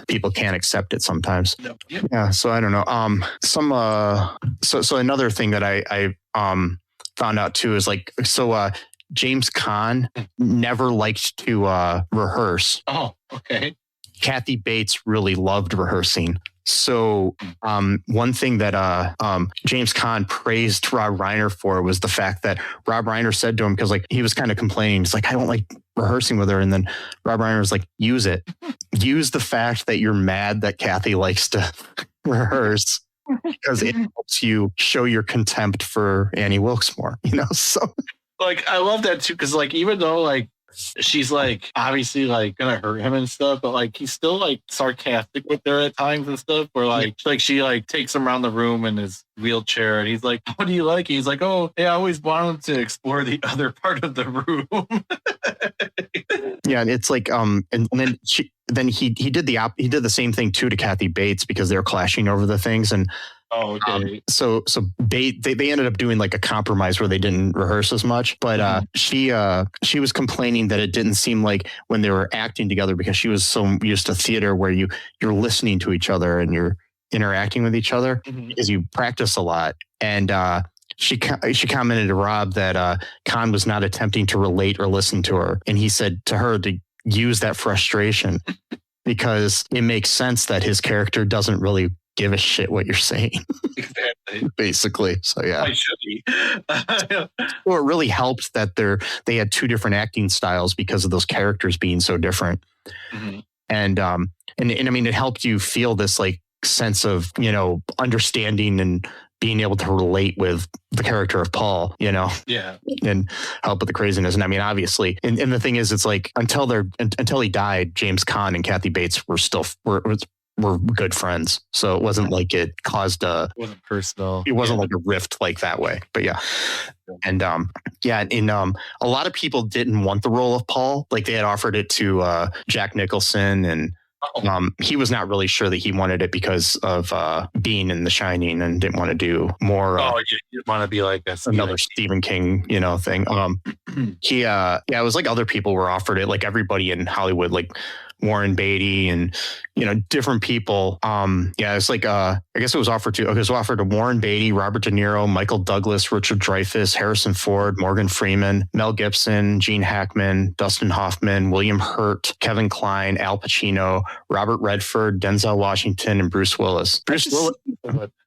people can't accept it sometimes. No. Yeah. So I don't know. So another thing that I found out too is like, James Caan never liked to rehearse. Oh, okay. Kathy Bates really loved rehearsing. So one thing that James Caan praised Rob Reiner for was the fact that Rob Reiner said to him, because like he was kind of complaining, he's like, I don't like rehearsing with her. And then Rob Reiner was like, use it. Use the fact that you're mad that Kathy likes to rehearse, because it helps you show your contempt for Annie Wilkes more, So like I love that too, because like even though like she's like obviously like gonna hurt him and stuff, but like he's still like sarcastic with her at times and stuff, where like she like takes him around the room in his wheelchair, and he's like, what do you like? He's like, oh yeah, I always wanted to explore the other part of the room. Yeah, and it's like and then he did the same thing too to Kathy Bates, because they're clashing over the things. And oh, okay. So they ended up doing like a compromise where they didn't rehearse as much, but she was complaining that it didn't seem like when they were acting together, because she was so used to theater where you're listening to each other and you're interacting with each other, because you practice a lot. And she commented to Rob that Caan was not attempting to relate or listen to her, and he said to her to use that frustration because it makes sense that his character doesn't really give a shit what you're saying. Exactly. Basically. So yeah. I should be. Well, it really helped that they had two different acting styles because of those characters being so different. And I mean, it helped you feel this like sense of, understanding and being able to relate with the character of Paul, Yeah. And help with the craziness. And I mean, obviously, and the thing is, it's like until he died, James Caan and Kathy Bates were good friends. So it wasn't like it caused it wasn't personal. It wasn't like a rift like that way, but yeah. And a lot of people didn't want the role of Paul. Like they had offered it to Jack Nicholson, and he was not really sure that he wanted it because of being in The Shining and didn't want to do more. You want to be like another Stephen King, thing. It was like other people were offered it, like everybody in Hollywood, like Warren Beatty and different people. It's like I guess it was offered to Warren Beatty, Robert De Niro, Michael Douglas, Richard Dreyfuss, Harrison Ford, Morgan Freeman, Mel Gibson, Gene Hackman, Dustin Hoffman, William Hurt, Kevin Kline, Al Pacino, Robert Redford, Denzel Washington, and Bruce Willis.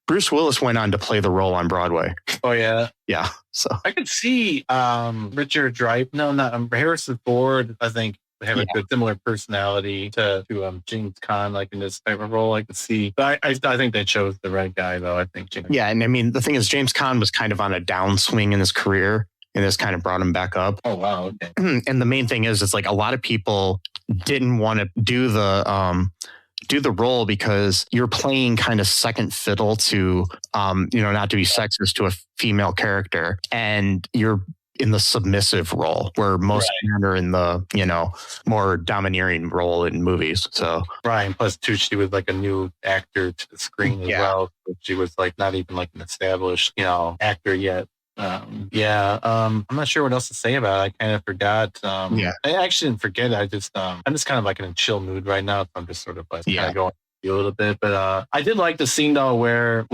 Bruce Willis went on to play the role on Broadway. Oh yeah. Yeah. So I could see Richard Dreyfuss. No, not Harrison Ford. I think they have a good similar personality to James Caan, like in this type of role. I could see, but I think they chose the right guy though. I think. Yeah, and I mean the thing is, James Caan was kind of on a downswing in his career, and this kind of brought him back up. Oh wow! Okay. And the main thing is, it's like a lot of people didn't want to do the do the role because you're playing kind of second fiddle to, not to be sexist, to a female character, and you're in the submissive role where most men are in the, more domineering role in movies. So Brian, plus too, she was like a new actor to the screen as well. She was like not even like an established, actor yet. I'm not sure what else to say about it. I kind of forgot. I actually didn't forget it. I'm just kind of like in a chill mood right now. So I'm just sort of like kind of going a little bit. But I did like the scene though where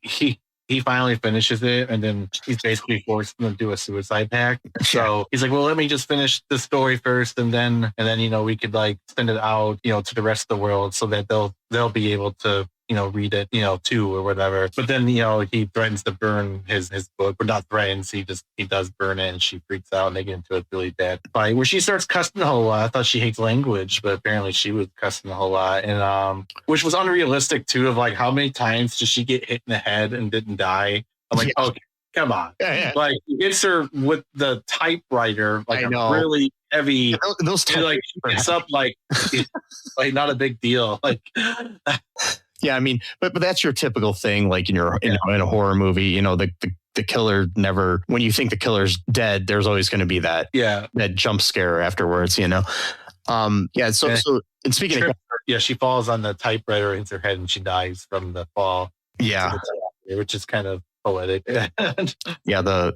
he finally finishes it, and then he's basically forced him to do a suicide pact. So he's like, well, let me just finish the story first, and then we could like send it out, to the rest of the world so that they'll be able to read it, too, or whatever. But then, he threatens to burn his book, but not threatens. He does burn it, and she freaks out, and they get into a really bad fight where she starts cussing a whole lot. I thought she hates language, but apparently she was cussing a whole lot, and which was unrealistic too. Of like, how many times did she get hit in the head and didn't die? I'm like, okay, come on. Like, he hits her with the typewriter, like a really heavy. Those like it's up like not a big deal. Like. Yeah, I mean, but that's your typical thing, like in a horror movie, the killer never, when you think the killer's dead, there's always going to be that jump scare afterwards, So and speaking of, she falls on the typewriter, hits her head, and she dies from the fall. Yeah, which is kind of poetic. The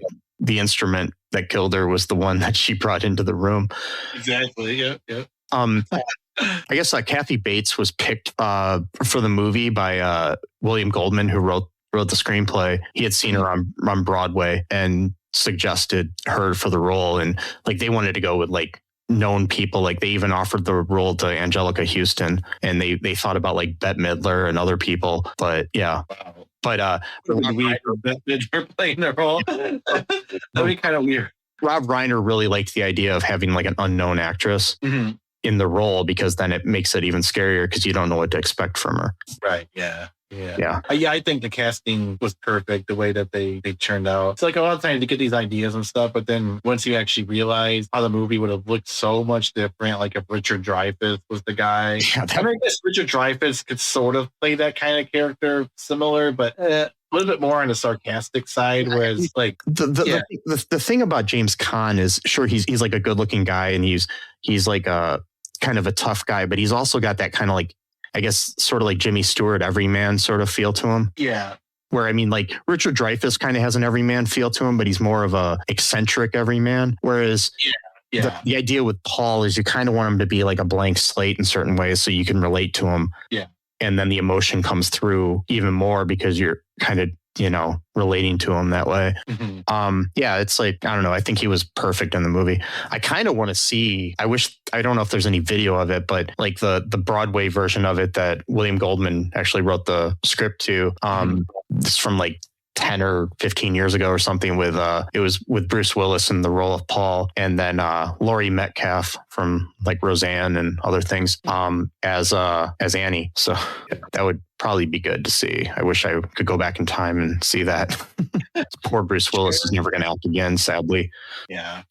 instrument that killed her was the one that she brought into the room. Exactly. Yeah. I guess Kathy Bates was picked for the movie by William Goldman, who wrote the screenplay. He had seen her on Broadway and suggested her for the role, and like they wanted to go with like known people. Like they even offered the role to Angelica Houston, and they thought about like Bette Midler and other people. But yeah. Wow. But Bette Midler playing the role. That'd be kind of weird. Rob Reiner really liked the idea of having like an unknown actress in the role, because then it makes it even scarier because you don't know what to expect from her. Right. Yeah. I think the casting was perfect, the way that they turned out. It's like a lot of times to get these ideas and stuff, but then once you actually realize how the movie would have looked so much different, like if Richard Dreyfuss was the guy. I guess Richard Dreyfuss could sort of play that kind of character similar, but a little bit more on the sarcastic side, whereas like the thing about James Caan is, sure, he's like a good looking guy, and he's like a kind of a tough guy, but he's also got that kind of like, I guess, sort of like Jimmy Stewart everyman sort of feel to him. Yeah. Where, I mean, like Richard Dreyfuss kind of has an everyman feel to him, but he's more of a eccentric everyman. Whereas the idea with Paul is you kind of want him to be like a blank slate in certain ways so you can relate to him. Yeah. And then the emotion comes through even more because you're kind of, relating to him that way. It's like, I don't know. I think he was perfect in the movie. I kind of want to see, I don't know if there's any video of it, but like the Broadway version of it that William Goldman actually wrote the script to, this from like 10 or 15 years ago or something, with it was with Bruce Willis in the role of Paul, and then Laurie Metcalf from like Roseanne and other things as Annie. So that would probably be good to see. I wish I could go back in time and see that. Poor Bruce Willis is never going to act again, sadly. Yeah.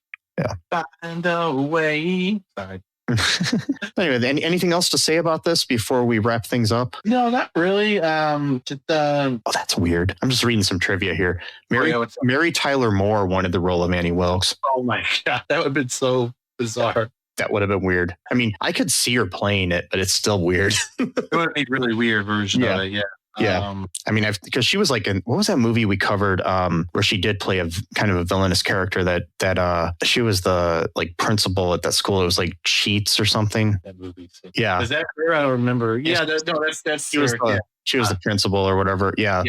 Find a way. Sorry. Anyway, anything else to say about this before we wrap things up? No, not really. Oh, that's weird. I'm just reading some trivia here. Mary Tyler Moore wanted the role of Annie Wilkes. Oh my God, that would have been so bizarre. That would have been weird. I mean, I could see her playing it, but it's still weird. It would be a really weird version of it. Yeah. Yeah. I mean, because she was like what was that movie we covered where she did play a kind of a villainous character that she was the like principal at that school. It was like Cheats or something. That movie. Yeah. Is that her? I don't remember. Yeah. That's she was the principal or whatever. Yeah.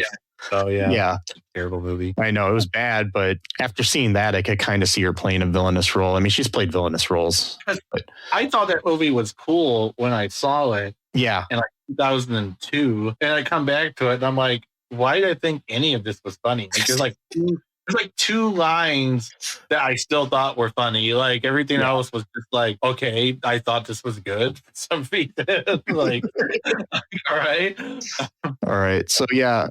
Oh yeah. Yeah. Terrible movie. I know it was bad, but after seeing that, I could kind of see her playing a villainous role. I mean, she's played villainous roles. But I thought that movie was cool when I saw it. Yeah. In like 2002, and I come back to it, and I'm like, why did I think any of this was funny? Like, there's like two lines that I still thought were funny. Like everything else was just like, okay, I thought this was good. Some feet, like, all right. So yeah.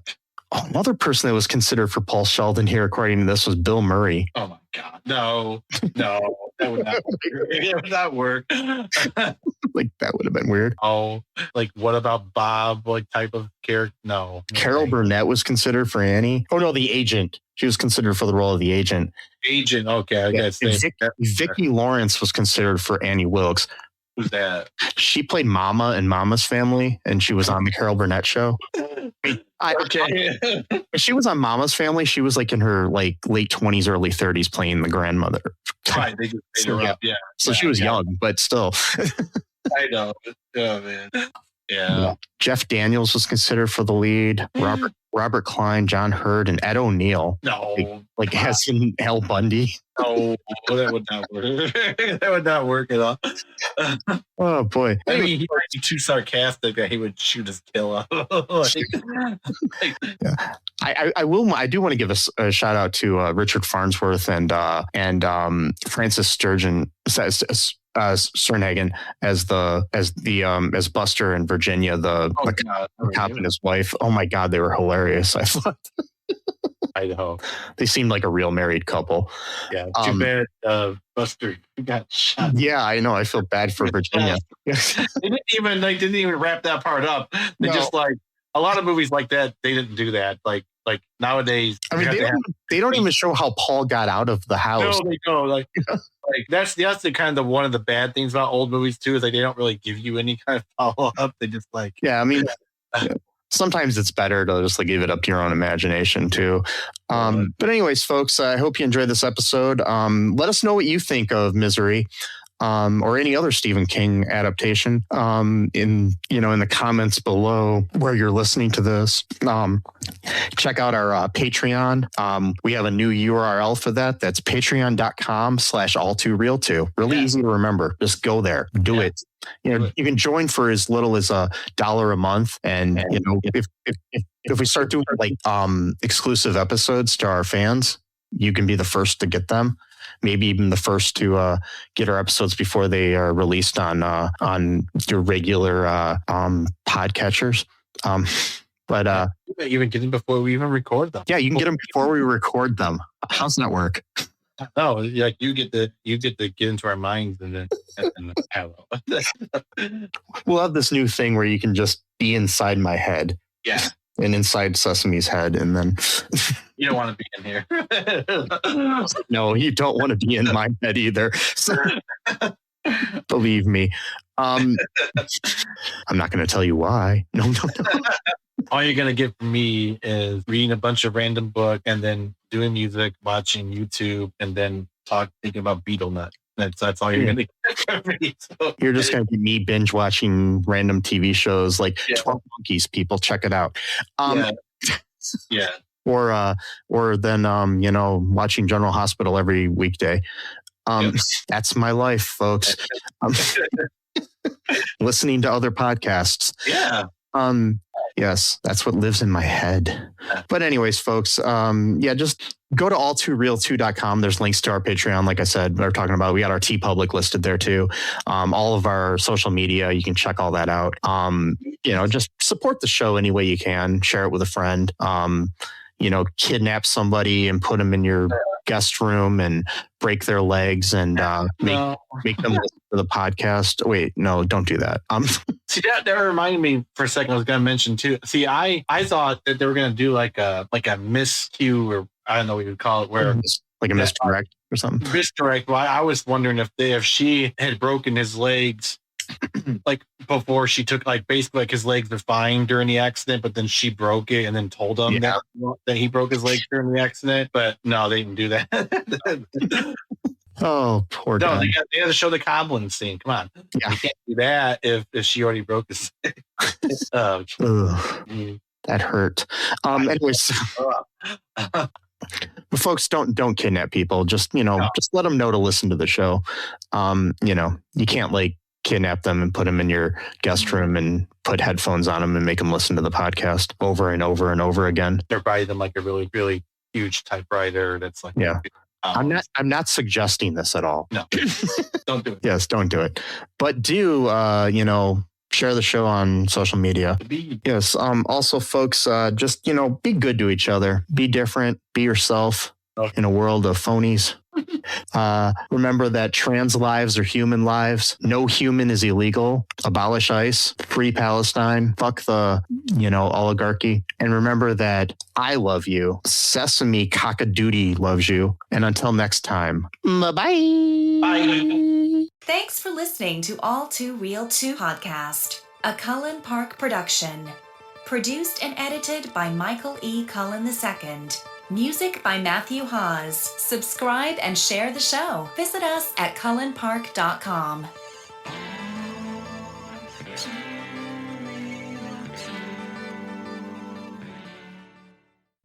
Another person that was considered for Paul Sheldon here, according to this, was Bill Murray. Oh my God. No, that would not work. It would not work. Like that would have been weird. Oh, like what about Bob? Like type of character? No. Carol Burnett was considered for Annie. Oh no, the agent. She was considered for the role of the agent. Agent. Okay, I guess. Vicki Lawrence was considered for Annie Wilkes. Who's that? She played Mama in Mama's Family, and she was on the Carol Burnett show. When she was on Mama's Family, she was like in her like late 20s, early 30s, playing the grandmother. Right, they just made her up. Yeah. So she was young, but still. I know. Oh man. Yeah. Jeff Daniels was considered for the lead. Robert Klein, John Hurd, and Ed O'Neill. No. Like as in Al Bundy. No, that would not work. That would not work at all. Oh boy. I mean, he might be too sarcastic that he would shoot his kill off. Yeah. I do want to give a shout out to Richard Farnsworth and Francis Sturgeon Sternhagen as Buster and Virginia, the cop and his wife. Oh my God, they were hilarious. I thought. I know. They seemed like a real married couple. Yeah. Too bad Buster got shot. Yeah, I know. I feel bad for Virginia. They didn't even wrap that part up. They just like a lot of movies like that. They didn't do that. Like nowadays. I mean, they don't even show how Paul got out of the house. No, they don't. Like that's the kind of one of the bad things about old movies too, is like they don't really give you any kind of follow up. They just like I mean. Sometimes it's better to just like give it up to your own imagination too. But anyways, folks, I hope you enjoyed this episode. Let us know what you think of Misery. Or any other Stephen King adaptation in the comments below where you're listening to this. Check out our Patreon. We have a new URL for that. That's patreon.com/all2real2. Really easy to remember. Just go there. Do it. You can join for as little as $1 a month. And if we start doing like exclusive episodes to our fans, you can be the first to get them. Maybe even the first to get our episodes before they are released on your regular podcatchers. But even get them before we even record them. Yeah, you can get them before we record them. How's that work? No, like you get to get into our minds and then We'll have this new thing where you can just be inside my head. Yeah. And inside Sesame's head, and then you don't want to be in here. No, you don't want to be in my head either. So, believe me. I'm not going to tell you why. No. All you're going to get from me is reading a bunch of random book and then doing music, watching YouTube, and then thinking about beetle nut. That's all you're going to get from me. So. You're just going to be me binge watching random TV shows like 12 Monkeys. People, check it out. Yeah. Or then watching General Hospital every weekday. That's my life, folks. Listening to other podcasts. Yeah. Yes, that's what lives in my head. But anyways, folks, just go to all2real2.com. There's links to our Patreon. Like I said, we're talking about, we got our TeePublic listed there too. All of our social media, you can check all that out. Just support the show any way you can. Share it with a friend. Kidnap somebody and put them in your guest room and break their legs and make them listen to the podcast. Wait, no, don't do that. See, that reminded me for a second. I was going to mention too. See, I thought that they were going to do like a miscue, or I don't know what you would call it, where like a misdirect or something. Misdirect. Well, I was wondering if she had broken his legs. Like before she took, like basically like his legs were fine during the accident, but then she broke it and then told him that he broke his legs during the accident. But no, they didn't do that. Oh, poor guy. No, they had to show the Coblin scene. Come on. Yeah. You can't do that if she already broke his that hurt. Anyways. Folks, don't kidnap people. Just let them know to listen to the show. You can't like kidnap them and put them in your guest room and put headphones on them and make them listen to the podcast over and over and over again. They're buying them like a really, really huge typewriter. That's like, I'm not suggesting this at all. No, don't do it. Yes, don't do it. But do, share the show on social media. Yes. Also, folks, just, be good to each other. Be different. Be yourself in a world of phonies. Remember that trans lives are human lives. No human is illegal. Abolish ICE. Free Palestine. Fuck the, oligarchy. And remember that I love you. Sesame Cockadoodie loves you. And until next time, bye-bye. Bye. Thanks for listening to All Too Real 2 podcast, a Cullen Park production. Produced and edited by Michael E. Cullen II. Music by Matthew Hawes. Subscribe and share the show. Visit us at cullenpark.com.